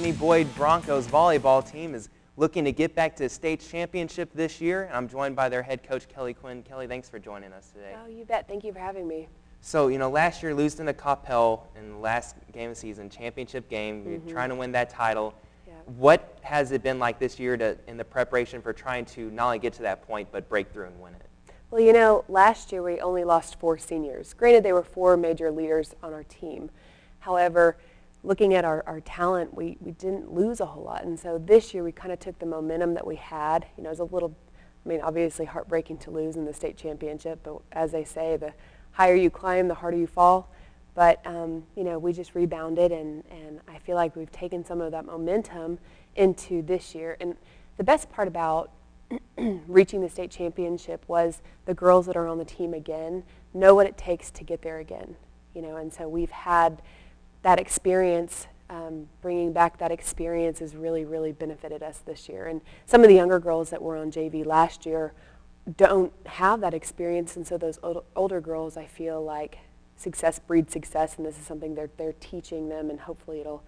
McKinney Boyd Broncos volleyball team is looking to get back to the state championship this year, and I'm joined by their head coach, Kelly Quinn. Kelly, thanks for joining us today. Oh, you bet. Thank you for having me. So, last year losing to Coppell in the last game of the season, championship game, you're trying to win that title. Yeah. What has it been like this year in the preparation for trying to not only get to that point, but break through and win it? Well, last year we only lost 4 seniors. Granted, they were 4 major leaders on our team. However, looking at our talent, we didn't lose a whole lot. And so this year we kind of took the momentum that we had. It was a little, obviously heartbreaking to lose in the state championship, but as they say, the higher you climb, the harder you fall. But, we just rebounded, and I feel like we've taken some of that momentum into this year. And the best part about reaching the state championship was the girls that are on the team again know what it takes to get there again. And so we've had that experience. Bringing back that experience has really, really benefited us this year. And some of the younger girls that were on JV last year don't have that experience, and so those older girls, I feel like success breeds success, and this is something they're teaching them, and hopefully it'll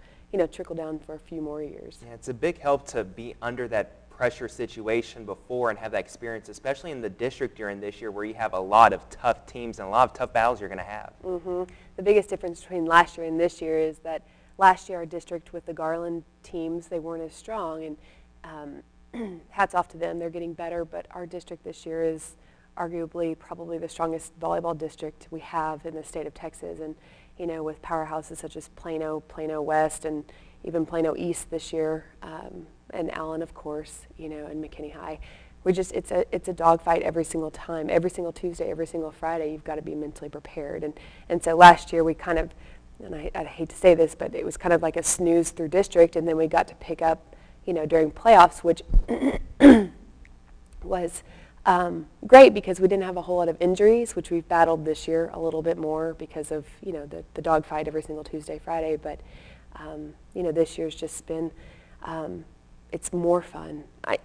trickle down for a few more years. Yeah, it's a big help to be under that pressure situation before and have that experience, especially in the district you're in this year, where you have a lot of tough teams and a lot of tough battles you're going to have. The biggest difference between last year and this year is that last year our district with the Garland teams, they weren't as strong, and hats off to them, they're getting better, but our district this year is arguably probably the strongest volleyball district we have in the state of Texas, and with powerhouses such as Plano West, and even Plano East this year, and Allen, of course, and McKinney High. It's a dogfight every single time, every single Tuesday, every single Friday. You've got to be mentally prepared, and so last year we kind of, and I hate to say this, but it was kind of like a snooze through district, and then we got to pick up during playoffs, which was great because we didn't have a whole lot of injuries, which we've battled this year a little bit more because of the dogfight every single Tuesday, Friday. But this year's just been it's more fun.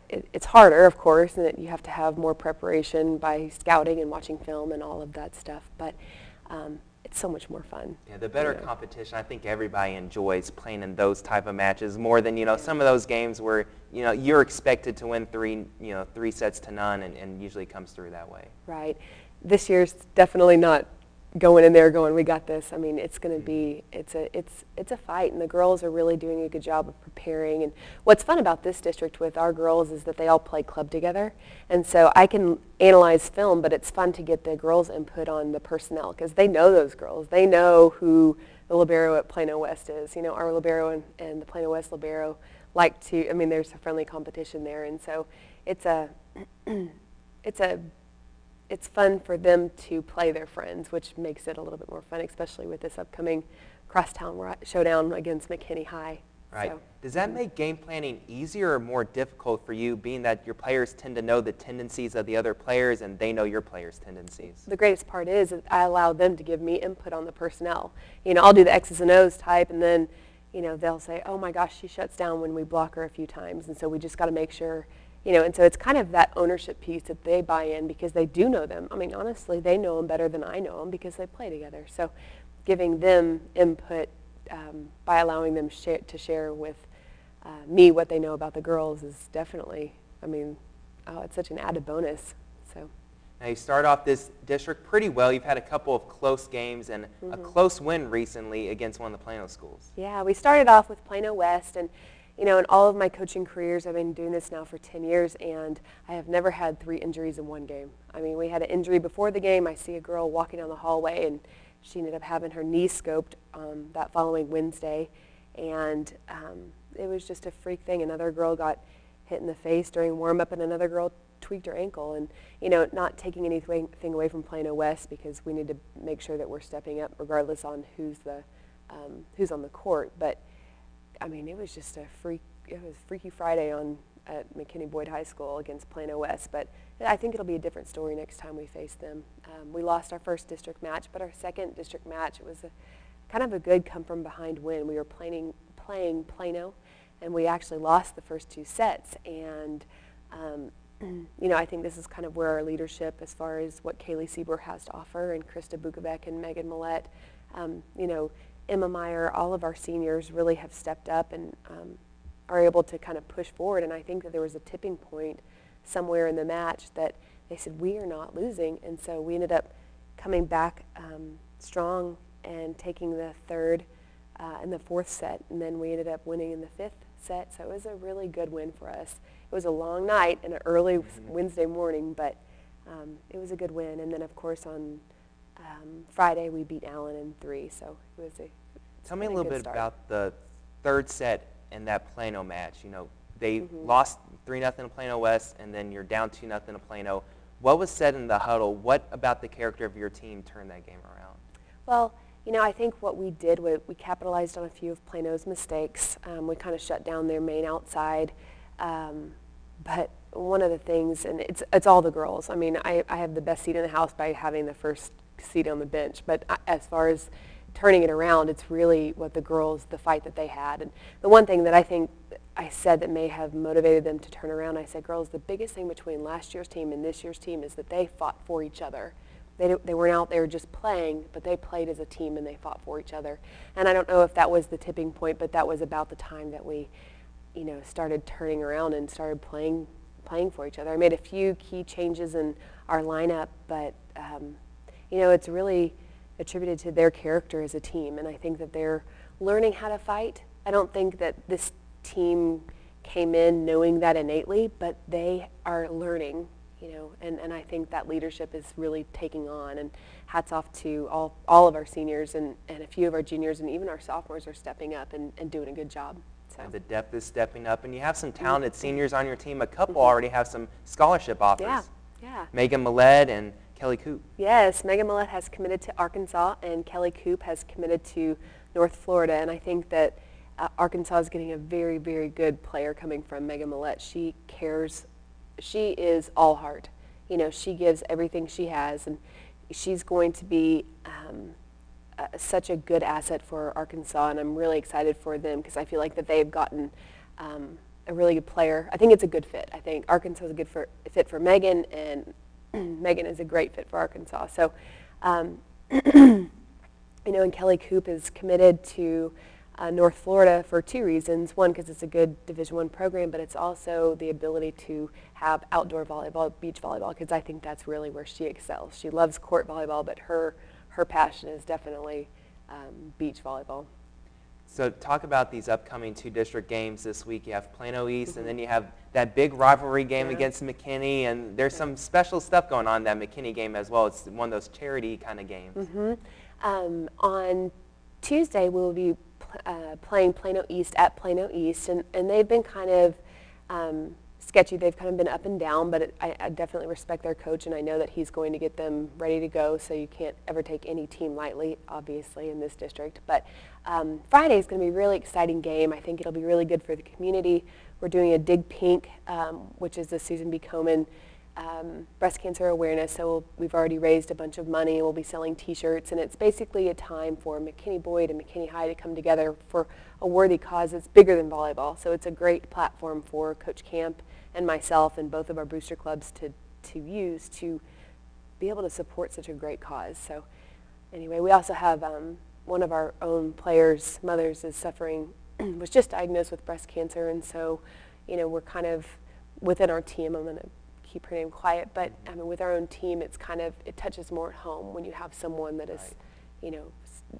It's harder, of course, and you have to have more preparation by scouting and watching film and all of that stuff. But it's so much more fun. Yeah, the better competition. I think everybody enjoys playing in those type of matches more than some of those games where you're expected to win 3 sets to none, and usually comes through that way. Right. This year's definitely not going in there going, we got this. It's going to be it's a fight, and the girls are really doing a good job of preparing. And what's fun about this district with our girls is that they all play club together, and so I can analyze film, but it's fun to get the girls' input on the personnel because they know those girls. They know who the libero at Plano West is. Our libero and the Plano West libero like to. There's a friendly competition there, and so it's fun for them to play their friends, which makes it a little bit more fun, especially with this upcoming crosstown showdown against McKinney High. Right. So, Does that make game planning easier or more difficult for you, being that your players tend to know the tendencies of the other players and they know your players' tendencies? the greatest part is that I allow them to give me input on the personnel. I'll do the X's and O's type, and then, they'll say, oh my gosh, she shuts down when we block her a few times, and so we just got to make sure. And so it's kind of that ownership piece that they buy in because they do know them. Honestly, they know them better than I know them because they play together. So giving them input by allowing them to share with me what they know about the girls is definitely, it's such an added bonus. So. Now, you start off this district pretty well. You've had a couple of close games and a close win recently against one of the Plano schools. Yeah, we started off with Plano West, and in all of my coaching careers, I've been doing this now for 10 years, and I have never had 3 injuries in one game. We had an injury before the game. I see a girl walking down the hallway, and she ended up having her knee scoped that following Wednesday, and it was just a freak thing. Another girl got hit in the face during warm-up, and another girl tweaked her ankle. And, not taking anything away from Plano West because we need to make sure that we're stepping up regardless on who's on the court. But it was just it was Freaky Friday at McKinney Boyd High School against Plano West, but I think it'll be a different story next time we face them. We lost our first district match, but our second district match, it was kind of a good come-from-behind win. We were playing Plano, and we actually lost the first 2 sets, and I think this is kind of where our leadership, as far as what Kaylee Sieber has to offer, and Krista Bukovic and Megan Millette, Emma Meyer, all of our seniors really have stepped up and are able to kind of push forward. And I think that there was a tipping point somewhere in the match that they said, we are not losing. And so we ended up coming back strong and taking the third and the fourth set. And then we ended up winning in the fifth set. So it was a really good win for us. It was a long night and an early Wednesday morning, but it was a good win. And then, of course, on Friday we beat Allen in 3. So it was a Tell me a little bit about the third set in that Plano match. You know, they lost 3-0 to Plano West, and then you're down 2-0 to Plano. What was said in the huddle? What about the character of your team turned that game around? Well, you know, I think what we did, we capitalized on a few of Plano's mistakes. We kind of shut down their main outside. But one of the things, and it's all the girls. I mean, I have the best seat in the house by having the first seat on the bench. But as far as turning it around, it's really what the girls, the fight that they had. And the one thing that I think I said that may have motivated them to turn around, I said, girls, the biggest thing between last year's team and this year's team is that they fought for each other. They weren't out there just playing, but they played as a team and they fought for each other. And I don't know if that was the tipping point, but that was about the time that we, you know, started turning around and started playing for each other. I made a few key changes in our lineup, but you know, it's really attributed to their character as a team, and I think that they're learning how to fight. I don't think that this team came in knowing that innately, but they are learning, you know, and I think that leadership is really taking on, and hats off to all of our seniors and a few of our juniors, and even our sophomores are stepping up and doing a good job. So. And the depth is stepping up, and you have some talented seniors on your team. A couple already have some scholarship offers. Yeah. Megan Millett and Kelly Coop. Yes, Megan Millett has committed to Arkansas, and Kelly Coop has committed to North Florida, and I think that Arkansas is getting a very, very good player coming from Megan Millett. She cares. She is all heart. You know, she gives everything she has, and she's going to be such a good asset for Arkansas, and I'm really excited for them because I feel like that they've gotten a really good player. I think it's a good fit. I think Arkansas is a good fit for Megan, and Megan is a great fit for Arkansas. So, you know, and Kelly Coop is committed to North Florida for 2 reasons. One, because it's a good Division I program, but it's also the ability to have outdoor volleyball, beach volleyball, because I think that's really where she excels. She loves court volleyball, but her passion is definitely beach volleyball. So talk about these upcoming 2 district games this week. You have Plano East, and then you have that big rivalry game against McKinney, and there's some special stuff going on in that McKinney game as well. It's one of those charity kind of games. On Tuesday, we'll be playing Plano East at Plano East, and they've been kind of sketchy. They've kind of been up and down, but I definitely respect their coach, and I know that he's going to get them ready to go, so you can't ever take any team lightly, obviously, in this district. But Friday is going to be a really exciting game. I think it'll be really good for the community. We're doing a Dig Pink, which is the Susan B. Komen breast cancer awareness, so we've already raised a bunch of money, and we'll be selling T-shirts, and it's basically a time for McKinney Boyd and McKinney High to come together for a worthy cause that's bigger than volleyball. So it's a great platform for Coach Camp and myself and both of our booster clubs to use to be able to support such a great cause. So anyway, we also have one of our own players' mothers is suffering, was just diagnosed with breast cancer, and so, you know, we're kind of within our team, I'm going to keep her name quiet, but I mean, with our own team, it's kind of, it touches more at home when you have someone that is, you know,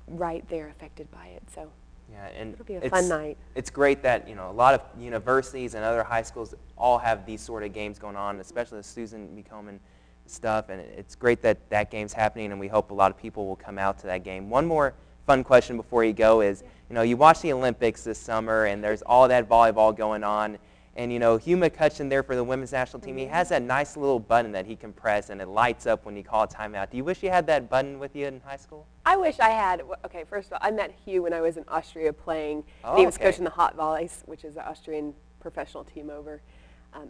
right there affected by it. So yeah, and it'll be a fun night. It's great that, you know, a lot of universities and other high schools all have these sort of games going on, especially the Susan B. Komen stuff, and it's great that that game's happening, and we hope a lot of people will come out to that game. One more fun question before you go is, you know, you watch the Olympics this summer, and there's all that volleyball going on. And, you know, Hugh McCutcheon there for the women's national team, he has that nice little button that he can press, and it lights up when you call a timeout. Do you wish you had that button with you in high school? I wish I had. Okay, first of all, I met Hugh when I was in Austria playing. And he was coaching the Hot Volleys, which is an Austrian professional team over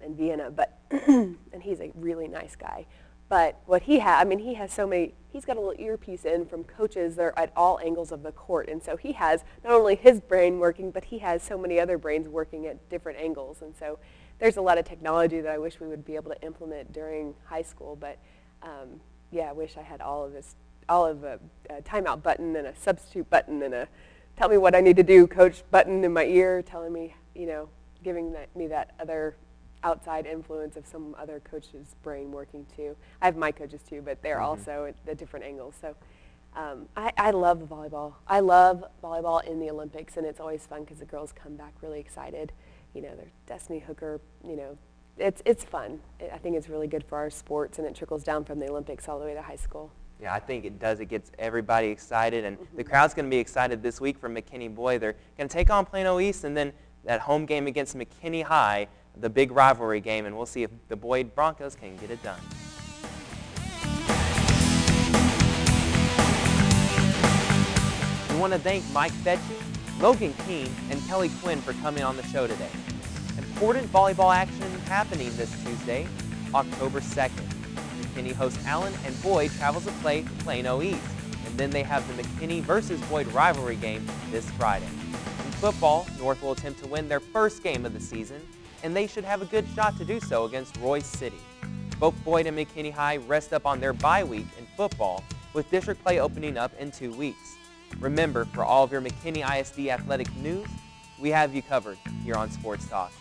in Vienna. But and he's a really nice guy. But what he had, I mean, he has so many, he's got a little earpiece in from coaches that are at all angles of the court. And so he has not only his brain working, but he has so many other brains working at different angles. And so there's a lot of technology that I wish we would be able to implement during high school. But yeah, I wish I had all of his a timeout button and a substitute button and a tell me what I need to do, coach button in my ear, telling me, giving me that other outside influence of some other coach's brain working too. I have my coaches too, but they're also at the different angles. So I love volleyball. I love volleyball in the Olympics, and it's always fun because the girls come back really excited. They're Destiny Hooker, it's fun. I think it's really good for our sports, and it trickles down from the Olympics all the way to high school. Yeah, I think it does. It gets everybody excited, and the crowd's going to be excited this week for McKinney Boyd. They're going to take on Plano East, and then that home game against McKinney High, the big rivalry game, and we'll see if the Boyd Broncos can get it done. We want to thank Mike Fetchy, Logan Keene, and Kelly Quinn for coming on the show today. Important volleyball action happening this Tuesday, October 2nd. McKinney hosts Allen, and Boyd travels to play Plano East. And then they have the McKinney versus Boyd rivalry game this Friday. In football, North will attempt to win their first game of the season, and they should have a good shot to do so against Royce City. Both Boyd and McKinney High rest up on their bye week in football, with district play opening up in 2 weeks. Remember, for all of your McKinney ISD athletic news, we have you covered here on Sports Talk.